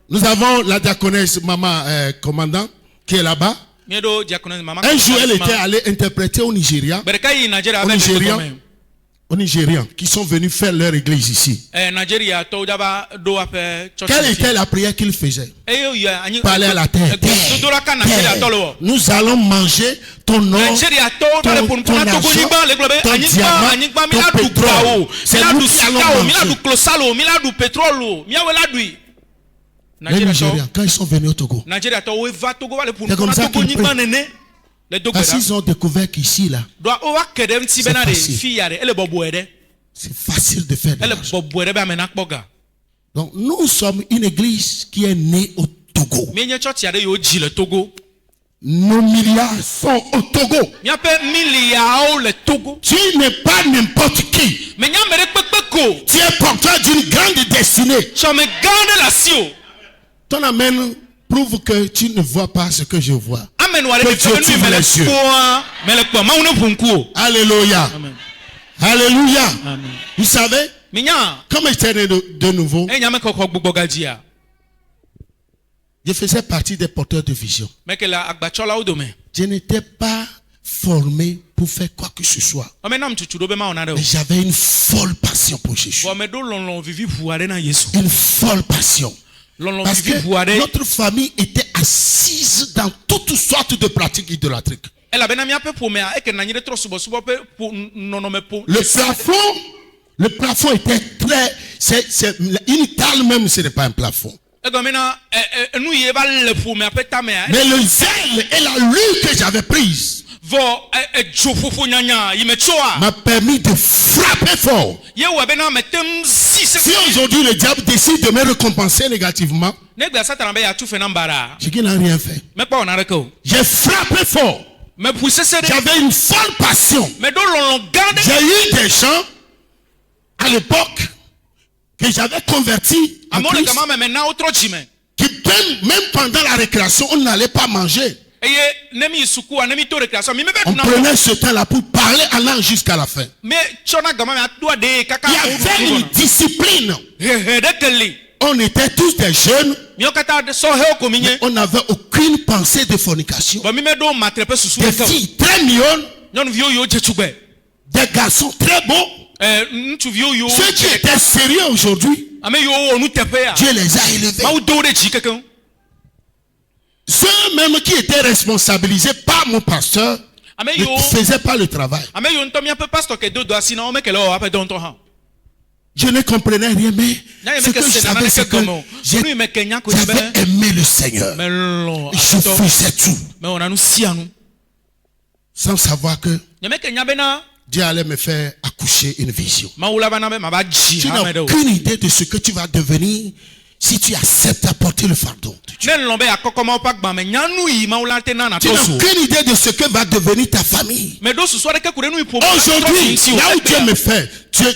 Nous avons la diaconesse maman commandant qui est là-bas. Un jour elle était allée interpréter au Nigeria. Aux Nigériens qui sont venus faire leur église ici. Quelle était la prière qu'ils faisaient? Parler à la terre. Nous allons manger ton or, ton argent, ton diamant, ton pétrole. C'est nous qui allons manger. Les Nigériens, quand ils sont venus au Togo, c'est comme ça qu'ils prient. Parce qu'ils ont découvert qu'ici, là, c'est facile de faire de l'argent. Donc, nous sommes une église qui est née au Togo. Nos milliards sont au Togo. Tu n'es pas n'importe qui. Tu es porteur d'une grande destinée. Ton amen prouve que tu ne vois pas ce que je vois. Que Dieu t'ouvre les yeux. Alléluia. Amen. Alléluia. Amen. Vous savez, comme j'étais né de nouveau, je faisais partie des porteurs de vision. Je n'étais pas formé pour faire quoi que ce soit. Mais j'avais une folle passion pour Jésus. Une folle passion. Parce que notre famille était assise dans toutes sortes de pratiques idolâtriques. Le plafond était très... une table même, ce n'est pas un plafond. Mais le zèle et la lutte que j'avais prise m'a permis de frapper fort. Si aujourd'hui le diable décide de me récompenser négativement, c'est qu'il n'a rien fait. J'ai frappé fort. J'avais une folle passion. J'ai eu des gens à l'époque que j'avais converti en Christ, qui même pendant la récréation, on n'allait pas manger. On prenait ce temps-là pour parler allant jusqu'à la fin. Il y avait une discipline. On était tous des jeunes, mais on n'avait aucune pensée de fornication. Des filles très mignonnes, des garçons très beaux. Ceux qui étaient sérieux aujourd'hui, Dieu les a élevés. Ceux même qui étaient responsabilisés par mon pasteur ne faisaient pas le travail. Je ne comprenais rien, mais ce que je savais, c'est que j'avais aimé le Seigneur. Je faisais tout. Sans savoir que Dieu allait me faire accoucher une vision. Tu n'as aucune idée de ce que tu vas devenir si tu acceptes à porter le fardeau. Tu n'as aucune idée de ce que va devenir ta famille. Aujourd'hui, là où Dieu me fait,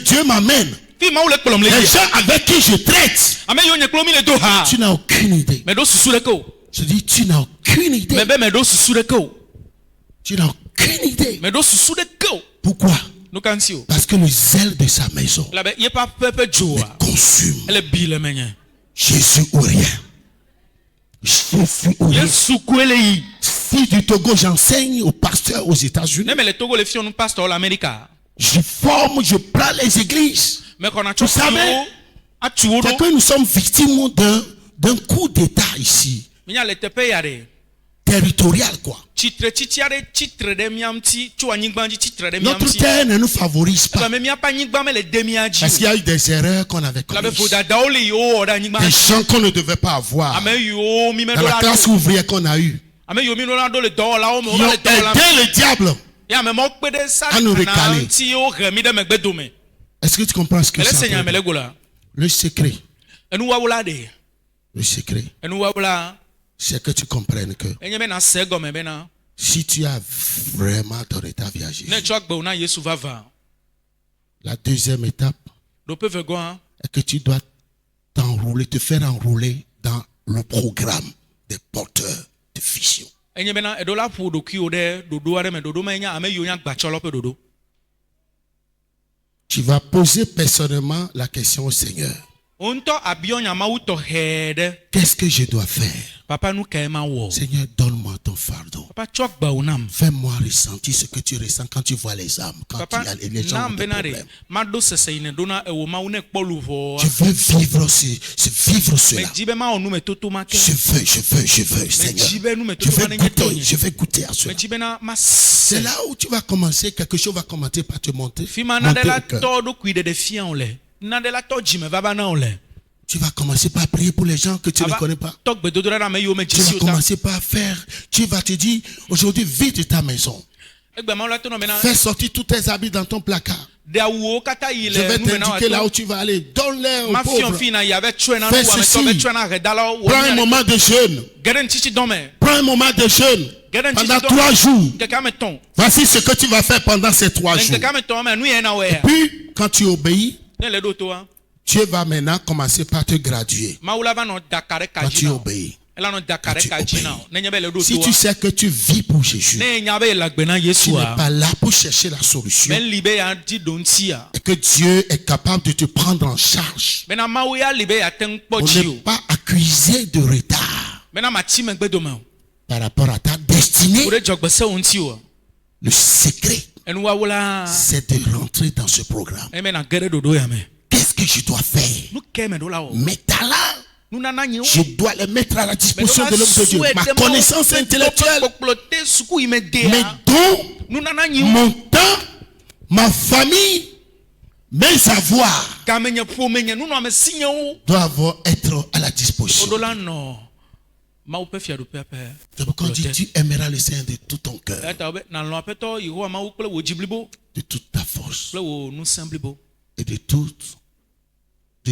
Dieu m'amène. Les gens avec qui je traite, tu n'as aucune idée. Je dis, tu n'as aucune idée. Tu n'as aucune idée. Pourquoi? Parce que le zèle de sa maison me consume. Jésus ou rien. Jésus ou rien. Si du Togo j'enseigne aux pasteurs aux États-Unis, je forme, je prends les églises. Vous savez, c'est que nous sommes victimes d'un coup d'État ici. Territorial quoi. Notre terre ne nous favorise pas. Parce qu'il y a eu des erreurs qu'on avait commises. Des gens qu'on ne devait pas avoir. Dans la classe ouvrière qu'on a eue. Qui ont aidé le diable à nous récaler. Est-ce que tu comprends ce que c'est? Le secret. Le secret. C'est que tu comprennes que si tu as vraiment donné ta vie à Jésus, la deuxième étape est que tu dois t'enrouler, te faire enrouler dans le programme des porteurs de vision. Tu vas poser personnellement la question au Seigneur. Qu'est-ce que je dois faire? Seigneur, donne-moi ton fardeau. Fais-moi ressentir ce que tu ressens quand tu vois les âmes, quand les gens ont des problèmes. Je veux vivre cela. Je veux, Seigneur. Je veux goûter à cela. C'est là où tu vas commencer, quelque chose va commencer par te monter. Tu vas commencer par prier pour les gens que tu ne connais pas. Tu vas commencer par faire. Tu vas te dire, aujourd'hui, vide ta maison. Fais sortir tous tes habits dans ton placard. Je vais t'indiquer là où tu vas aller. Donne-les aux pauvres. Fais ceci. Prends un moment de jeûne. Prends un moment de jeûne pendant 3 jours. Voici ce que tu vas faire pendant ces 3 jours. Et puis, quand tu obéis, Dieu va maintenant commencer par te graduer. Quand tu obéis. Si tu sais que tu vis pour Jésus, tu n'es pas là pour chercher la solution, et que Dieu est capable de te prendre en charge pour ne pas accuser de retard par rapport à ta destinée. Le secret, c'est de rentrer dans ce programme. Qu'est-ce que je dois faire? Mes talents, je dois les mettre à la disposition de l'homme de Dieu. Ma connaissance intellectuelle, mes dons, mon temps, ma famille, mes avoirs doivent être à la disposition. C'est pourquoi on dit tu aimeras le Seigneur de tout ton cœur, de toute ta force et de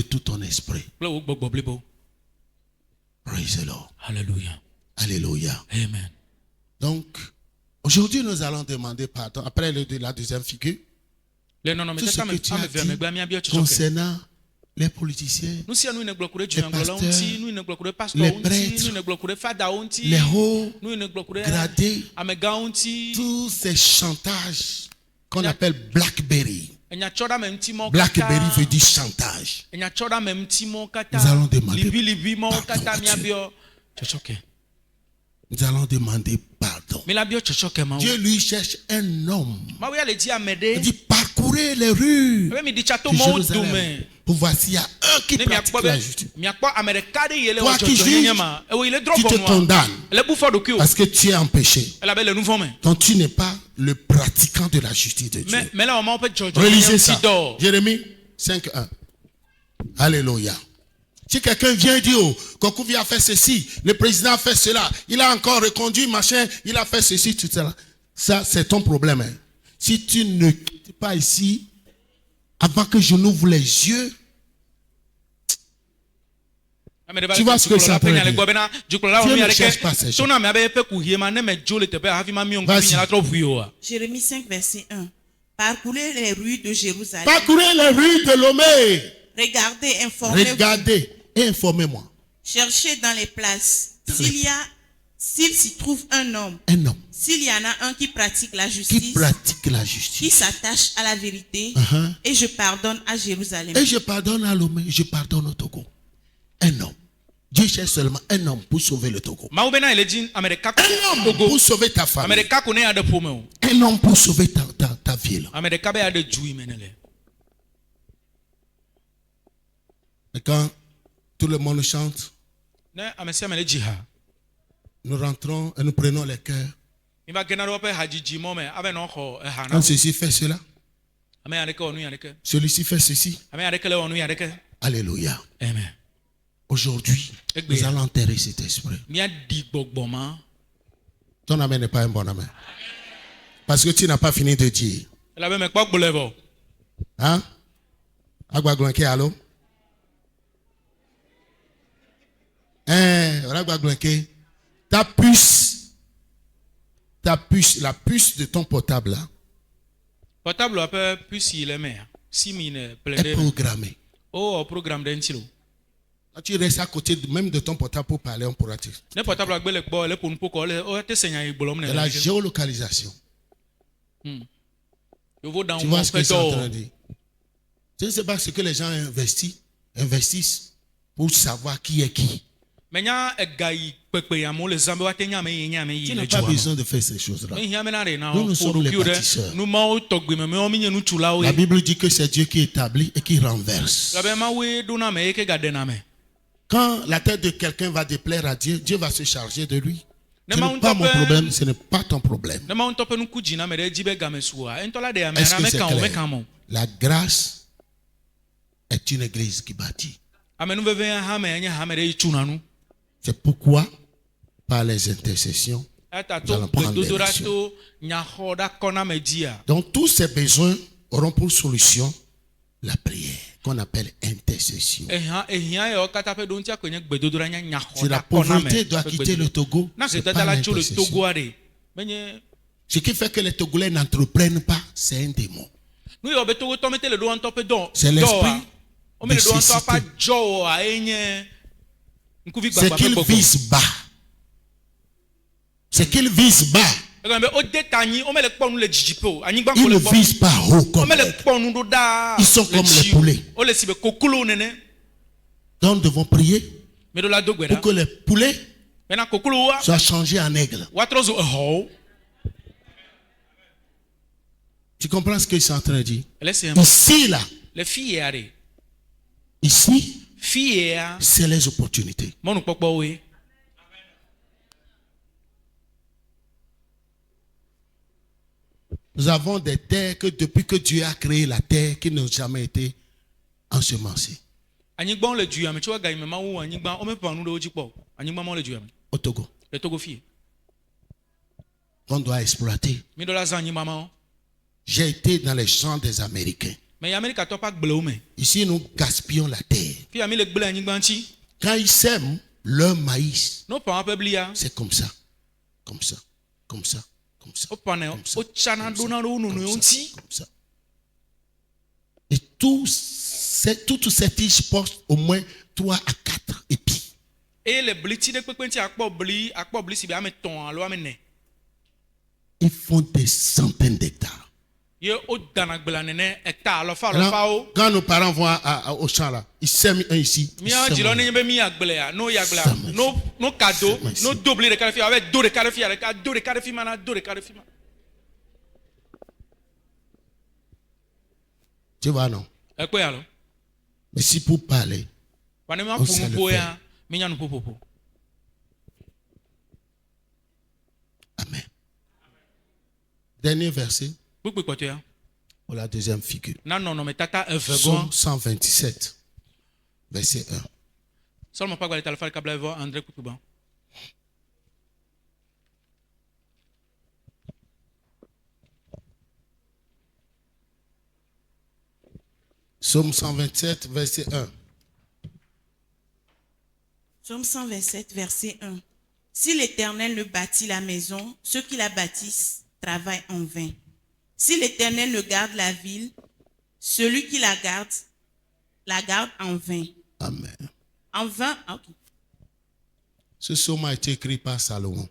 tout ton esprit. Praise the Lord. Alléluia. Alléluia. Amen. Donc, aujourd'hui, nous allons demander pardon. Après la deuxième figure, tout ce que tu as dit concernant les politiciens, les pasteurs, les prêtres, les hauts gradés, tous ces chantages qu'on appelle Blackberry. Blackberry veut dire chantage. Nous allons demander pardon. Nous allons demander pardon. Dieu lui cherche un homme. Il dit parcourez les rues de Jérusalem pour voir s'il y a un qui pratique la justice. Toi qui juges, tu te condamnes parce que tu es en péché. Donc tu n'es pas le pratiquant de la justice de Dieu. Relisez ça. Jérémie 5:1. Alléluia. Si quelqu'un vient dire, oh, Kokouvi a fait ceci, le président a fait cela, il a encore reconduit, machin, il a fait ceci, tout cela. Ça, c'est ton problème. Hein. Si tu ne quittes pas ici, avant que je n'ouvre les yeux, tu vois ce que ça peut dire. Dieu ne cherche pas ces gens. Jérémie 5, verset 1. Parcourez les rues de Jérusalem. Parcourez les rues de Lomé. Regardez, informez-vous. Regardez et informez-moi. Cherchez dans les places. S'il s'y trouve un homme. S'il y en a un qui pratique la justice. Qui s'attache à la vérité. Et je pardonne à Jérusalem. Et je pardonne à Lomé. Je pardonne au Togo. Un homme. Dieu cherche seulement un homme pour sauver le Togo. Un homme pour sauver ta famille. Un homme pour sauver ta ville. Et quand tout le monde chante, nous rentrons et nous prenons les cœurs. Quand ceci fait cela, celui-ci fait ceci. Alléluia. Amen. Aujourd'hui, nous allons enterrer cet esprit. Ton amen n'est pas un bon amen. Parce que tu n'as pas fini de dire. Hein? Allô? Ta puce, la puce de ton portable là, est programmée. Quand tu restes à côté même de ton portable pour parler, on pourra te... C'est la géolocalisation. Tu vois ce que c'est en train de dire? Ce n'est pas ce que les gens investissent pour savoir qui est qui. Tu n'as pas besoin de faire ces choses-là. Nous sommes les bâtisseurs. La Bible dit que c'est Dieu qui établit et qui renverse. Quand la tête de quelqu'un va déplaire à Dieu, Dieu va se charger de lui. Ce n'est pas mon problème, ce n'est pas ton problème. Est-ce que c'est clair? La grâce est une église qui bâtit. C'est pourquoi, par les intercessions, nous allons prendre des décisions. Donc tous ces besoins auront pour solution la prière. qu'on appelle intercession. Si la pauvreté doit quitter le Togo, c'est pas l'intercession. Ce qui fait que les Togolais n'entreprennent pas, c'est un démon. C'est l'esprit de cécité. C'est qu'il vise bas. C'est qu'il vise bas. Il ne vise pas haut comme ils sont comme les poulets. Donc nous devons prier pour que les poulets soient changés en aigles. Tu comprends ce que je suis en train de dire? Ici, là. Ici, c'est les opportunités. Nous avons des terres que depuis que Dieu a créé la terre, qui n'ont jamais été ensemencées. Au Togo. On doit exploiter. J'ai été dans les champs des Américains. Ici, nous gaspillons la terre. Quand ils sèment leur maïs, c'est comme ça. Comme ça. Comme ça. Comme ça. Comme ça. Et toutes ces tiges portent au moins 3 à 4 épis. Ils font des centaines d'hectares. Alors, quand nos parents vont au champ là, ils sèment un ici. Tu vois, non? Mais si pour parler, on sait le faire. Amen. Dernier verset. Pour la deuxième figure. Psaume 127, verset 1. Psaume 127, verset 1. Psaume 127, verset 1. Si l'Éternel ne bâtit la maison, ceux qui la bâtissent travaillent en vain. Si l'Éternel ne garde la ville, celui qui la garde en vain. Amen. En vain. Okay. Ce psaume a été écrit par Salomon,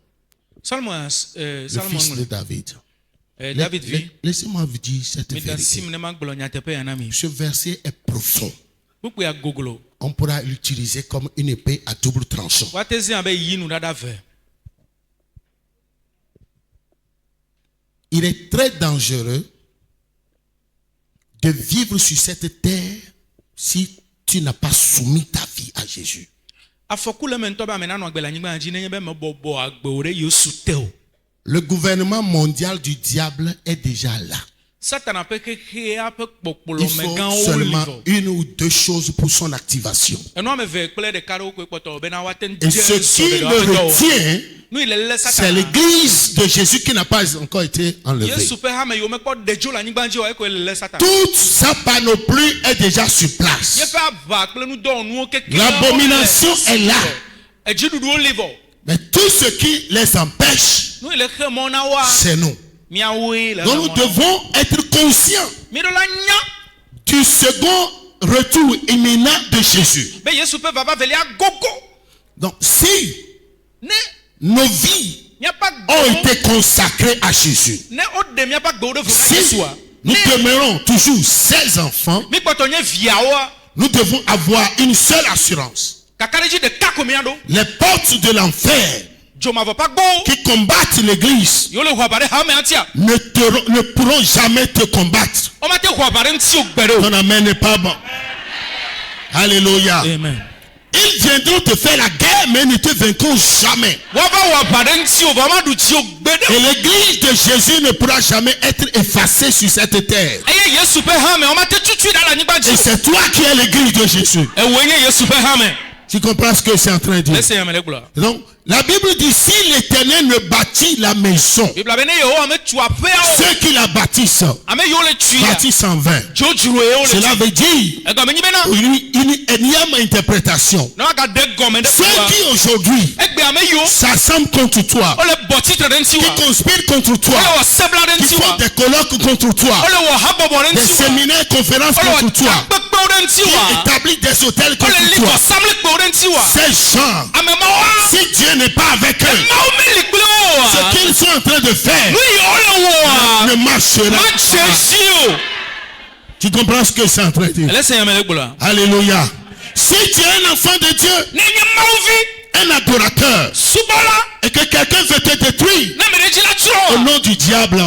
le fils de David. Laissez-moi vous dire cette vérité. Ce verset est profond. On pourra l'utiliser comme une épée à double tranchant. Il est très dangereux de vivre sur cette terre si tu n'as pas soumis ta vie à Jésus. Le gouvernement mondial du diable est déjà là. Il faut seulement 1 ou 2 choses pour son activation. Et ce qui le retient, c'est l'église de Jésus qui n'a pas encore été enlevée. Toute sa panoplie est déjà sur place. L'abomination est là. Mais tout ce qui les empêche, c'est nous. Donc nous devons être conscients du second retour imminent de Jésus. Donc si nos vies ont été consacrées à Jésus, si nous demeurons toujours ses enfants, nous devons avoir une seule assurance. Les portes de l'enfer qui combattent l'église ne pourront jamais te combattre. Ton amen n'est pas bon. Alléluia. Amen. Ils viendront te faire la guerre, mais ne te vaincront jamais. Et l'église de Jésus ne pourra jamais être effacée sur cette terre. Et c'est toi qui es l'église de Jésus. Tu comprends ce que c'est en train de dire? Donc, La Bible dit si l'Éternel ne bâtit la maison, ceux qui la bâtissent bâtissent en vain. Cela veut dire une énième interprétation. Ceux qui aujourd'hui s'assemblent contre toi, qui conspirent contre toi, qui font des colloques contre toi, des séminaires, conférences contre toi, qui établissent des hôtels contre toi, ces gens, si Dieu n'est pas avec eux, ce qu'ils sont en train de faire ne marchera pas. Tu comprends ce que c'est en train de dire? Alléluia. Si tu es un enfant de Dieu, un adorateur, et que quelqu'un veut te détruire au nom du diable,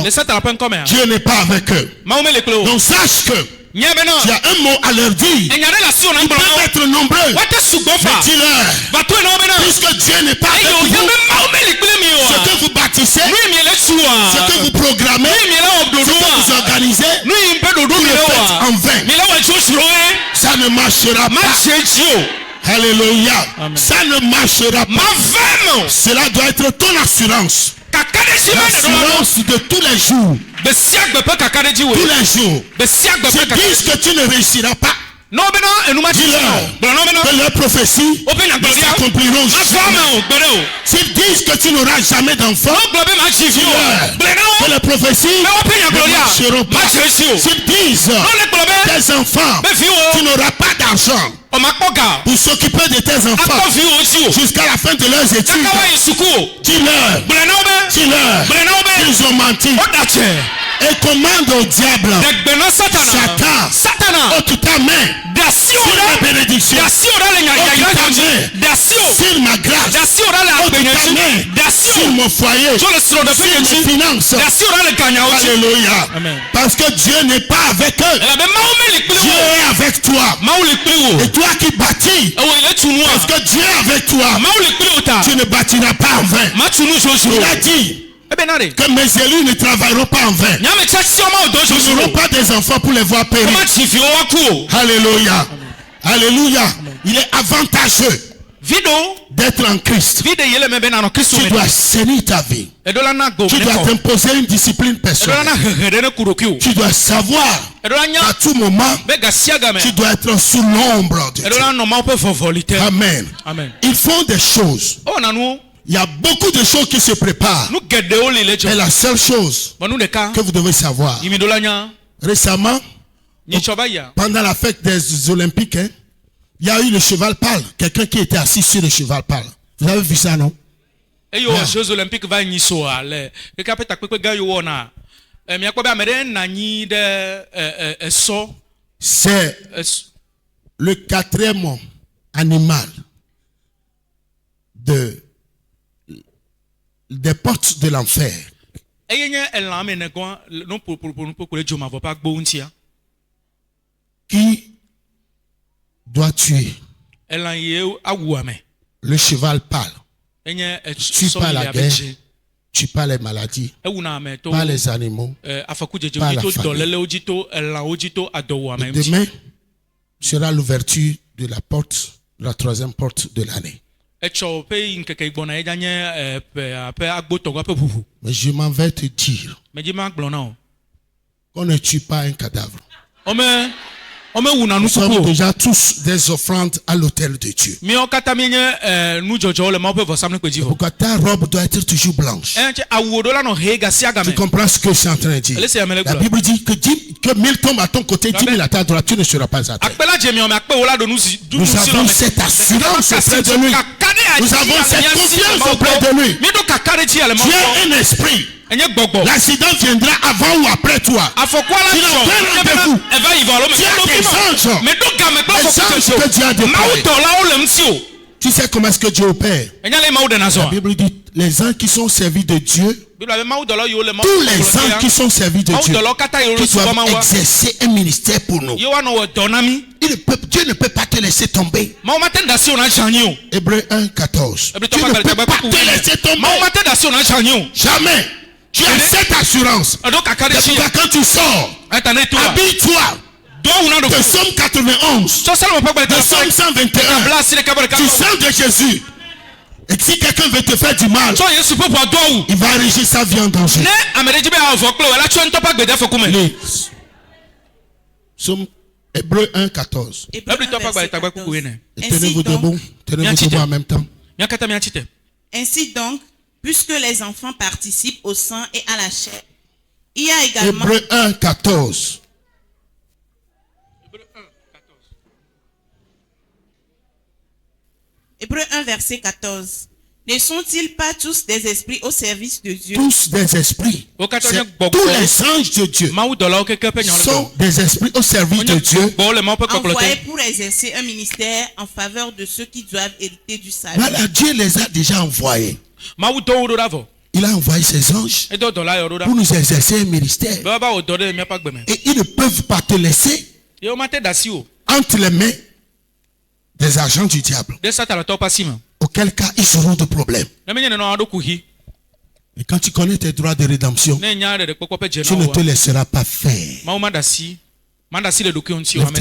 Dieu n'est pas avec eux. Donc sache que tu as un mot à leur dire. Ils peuvent être nombreux. Mais dis-leur, puisque Dieu n'est pas avec vous, ce que vous bâtissez, ce que vous programmez, ce que vous organisez, vous le faites en vain. Ça ne marchera pas. Alléluia. Ça ne marchera pas. Cela doit être ton assurance. L'assurance de tous les jours. Tous les jours. S'ils disent que tu ne réussiras pas, dis-leur que leurs prophéties ne s'accompliront jamais. S'ils disent que tu n'auras jamais d'enfant, dis-leur que les prophéties ne marcheront pas. S'ils disent tes enfants, tu n'auras pas d'argent pour s'occuper de tes enfants jusqu'à la fin de leurs études, dis-leur qu'ils ont menti. Et commande au diable, Satan, ôte ta main sur ma bénédiction, ôte ta main sur ma grâce, ôte ta main sur mon foyer, sur mes finances. Alléluia. Parce que Dieu n'est pas avec eux, Dieu est avec toi. Et toi qui bâtis, parce que Dieu est avec toi, tu ne bâtiras pas en vain. Il a dit que mes élus ne travailleront pas en vain. Ils n'auront pas des enfants pour les voir périr. Alléluia. Alléluia. Il est avantageux d'être en Christ. Tu dois assainir ta vie. Tu dois t'imposer une discipline personnelle. Tu dois savoir qu'à tout moment, tu dois être sous l'ombre de Dieu. Amen. Ils font des choses. Il y a beaucoup de choses qui se préparent. Et la seule chose que vous devez savoir, récemment, pendant la fête des Olympiques, il y a eu le cheval pâle. Quelqu'un qui était assis sur le cheval pâle. Vous avez vu ça, non? C'est le 4e animal des portes de l'enfer. Qui doit tuer? Le cheval pâle. Tue pas la guerre, tue pas les maladies, pas les animaux, pas la famille. Demain sera l'ouverture de la porte, la 3e porte de l'année. Mais je m'en vais te dire qu'on ne tue pas un cadavre. Nous sommes déjà tous des offrandes à l'autel de Dieu. Pourquoi ta robe doit être toujours blanche? Tu comprends ce que je suis en train de dire? La Bible dit que 1000 tombent à ton côté, 10 000 à ta droite, tu ne seras pas à terre. Nous avons cette assurance auprès de lui. Nous avons cette confiance auprès de lui. Tu es un esprit. L'accident viendra avant ou après toi. Tu n'as pas rendez-vous. Tu as des anges. Les anges que Dieu a déployés. Tu sais comment est-ce que Dieu opère? La Bible dit les anges qui sont servis de Dieu, tous les anges qui sont servis de Dieu, qui doivent exercer un ministère pour nous. Dieu ne peut pas te laisser tomber. Hébreux 1, 14. Tu ne peux pas te laisser tomber. Jamais. Tu as cette assurance. Quand tu sors, habille-toi. De Somme 91, de Somme 121, du sang de Jésus. Et si quelqu'un veut te faire du mal, il va régir sa vie en danger. Somme Hébreux 1, 14. Tenez-vous debout en même temps. Ainsi donc, puisque les enfants participent au sang et à la chair, il y a également... Hébreux 1, 14. Hébreux 1, verset 14. Ne sont-ils pas tous des esprits au service de Dieu? Tous des esprits. Tous les anges de Dieu sont des esprits au service de Dieu. Envoyés pour exercer un ministère en faveur de ceux qui doivent hériter du salut. Voilà, Dieu les a déjà envoyés. Il a envoyé ses anges pour nous exercer un ministère. Et ils ne peuvent pas te laisser entre les mains des agents du diable. Auquel cas, ils seront de problèmes. Et quand tu connais tes droits de rédemption, tu ne te laisseras pas faire. Lève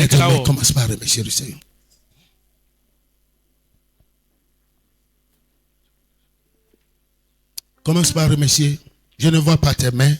tes mains, commence par remercier le Seigneur. Commence par remercier. Je ne vois pas tes mains.